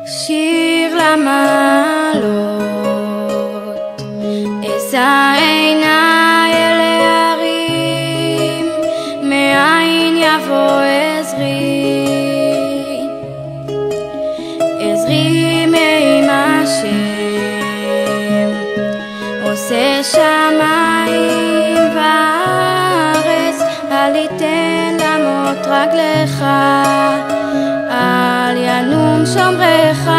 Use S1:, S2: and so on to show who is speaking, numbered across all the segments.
S1: שיר למעלות, אשא עיניי אל ההרים, מאין יבוא עזרי? עזרי מעם השם, עושה שמיים וארץ. אל יתן למוט רגלך, אל ינום שומרך.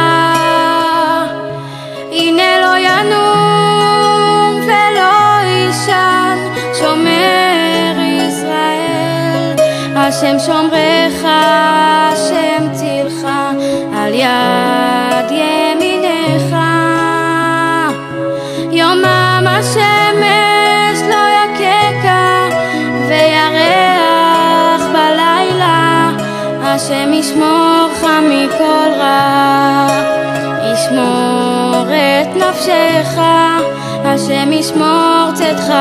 S1: הנה לא ינום ולא יישן שומר ישראל. השם שומרך, השם צילך, על יד ימינך. יומם השמש לא יככה, וירח בלילה. השם ישמורך מכל רע, ישמור את נפשך. השם ישמור צאתך